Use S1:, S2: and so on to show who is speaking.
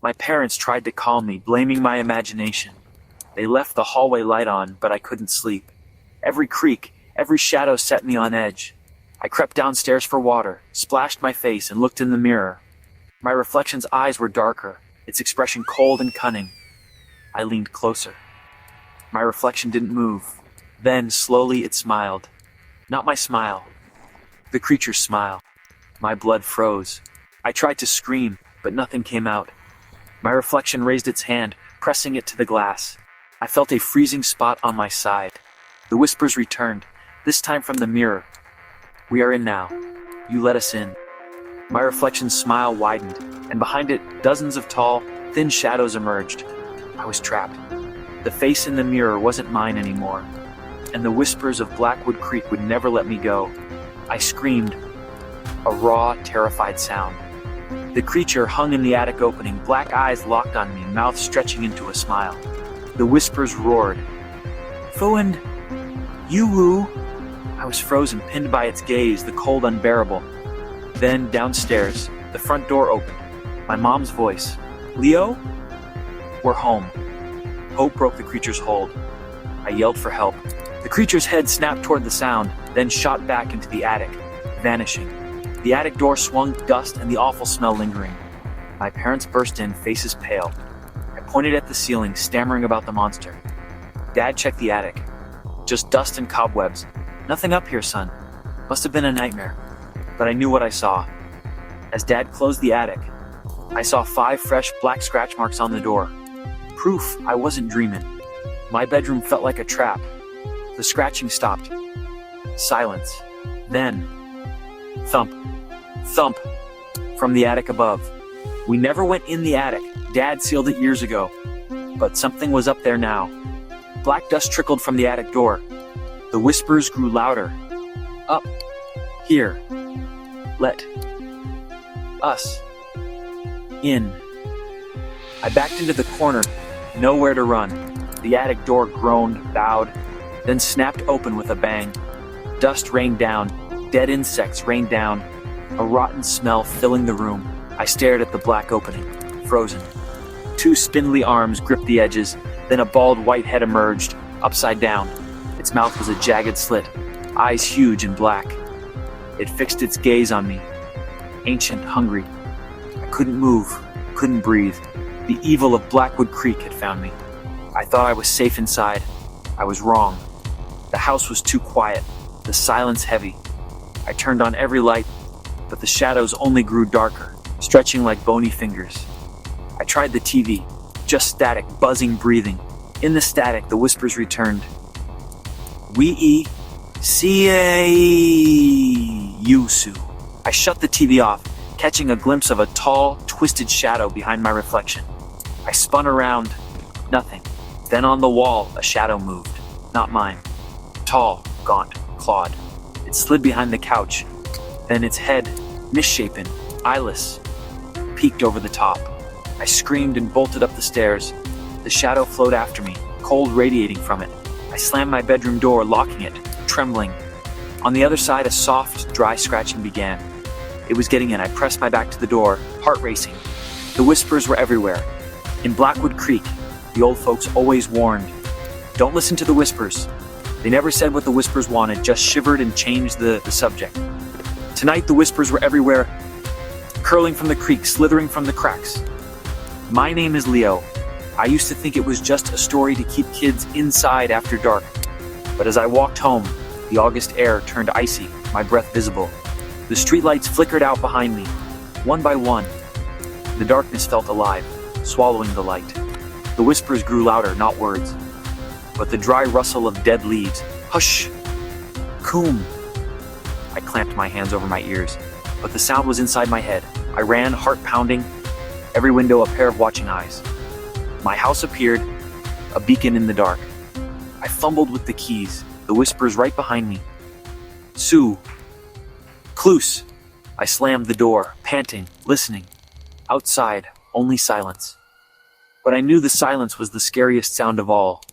S1: My parents tried to calm me, blaming my imagination. They left the hallway light on, but I couldn't sleep. Every creak, every shadow set me on edge. I crept downstairs for water, splashed my face, and looked in the mirror. My reflection's eyes were darker, its expression cold and cunning. I leaned closer. My reflection didn't move. Then, slowly, it smiled. Not my smile. The creature's smile. My blood froze. I tried to scream, but nothing came out. My reflection raised its hand, pressing it to the glass. I felt a freezing spot on my side. The whispers returned, this time from the mirror. "We are in now. You let us in." My reflection's smile widened, and behind it, dozens of tall, thin shadows emerged. I was trapped. The face in the mirror wasn't mine anymore, and the whispers of Blackwood Creek would never let me go. I screamed, a raw, terrified sound. The creature hung in the attic opening, black eyes locked on me, mouth stretching into a smile. The whispers roared. "Phuand, you-woo." I was frozen, pinned by its gaze, the cold unbearable. Then, downstairs, the front door opened. My mom's voice. "Leo? We're home." Hope broke the creature's hold. I yelled for help. The creature's head snapped toward the sound, then shot back into the attic, vanishing. The attic door swung, dust and the awful smell lingering. My parents burst in, faces pale. I pointed at the ceiling, stammering about the monster. Dad checked the attic. "Just dust and cobwebs. Nothing up here, son. Must have been a nightmare." But I knew what I saw. As Dad closed the attic, I saw 5 fresh black scratch marks on the door. Proof I wasn't dreaming. My bedroom felt like a trap. The scratching stopped. Silence. Then, thump, thump, from the attic above. We never went in the attic. Dad sealed it years ago. But something was up there now. Black dust trickled from the attic door. The whispers grew louder. "Up. Here. Let us in." I backed into the corner, nowhere to run. The attic door groaned, bowed, then snapped open with a bang. Dust rained down. Dead insects rained down. A rotten smell filling the room. I stared at the black opening, frozen. 2 spindly arms gripped the edges, then a bald white head emerged, upside down. Its mouth was a jagged slit, eyes huge and black. It fixed its gaze on me, ancient, hungry. I couldn't move, couldn't breathe. The evil of Blackwood Creek had found me. I thought I was safe inside. I was wrong. The house was too quiet, the silence heavy. I turned on every light, but the shadows only grew darker, stretching like bony fingers. I tried the TV, just static, buzzing, breathing. In the static, the whispers returned. "We see Yusu." I shut the TV off, catching a glimpse of a tall, twisted shadow behind my reflection. I spun around. Nothing. Then on the wall, a shadow moved. Not mine. Tall, gaunt, clawed. It slid behind the couch. Then its head, misshapen, eyeless, peeked over the top. I screamed and bolted up the stairs. The shadow flowed after me, cold radiating from it. I slammed my bedroom door, locking it, trembling. On the other side, a soft, dry scratching began. It was getting in. I pressed my back to the door, heart racing. The whispers were everywhere. In Blackwood Creek, the old folks always warned, "Don't listen to the whispers." They never said what the whispers wanted, just shivered and changed the subject. Tonight, the whispers were everywhere, curling from the creek, slithering from the cracks. My name is Leo. I used to think it was just a story to keep kids inside after dark. But as I walked home, the August air turned icy, my breath visible. The streetlights flickered out behind me, one by one. The darkness felt alive, swallowing the light. The whispers grew louder, not words, but the dry rustle of dead leaves. "Hush! Coom!" I clamped my hands over my ears, but the sound was inside my head. I ran, heart pounding, every window a pair of watching eyes. My house appeared, a beacon in the dark. I fumbled with the keys, the whispers right behind me. "Sue! Kloos!" I slammed the door, panting, listening. Outside, only silence. But I knew the silence was the scariest sound of all.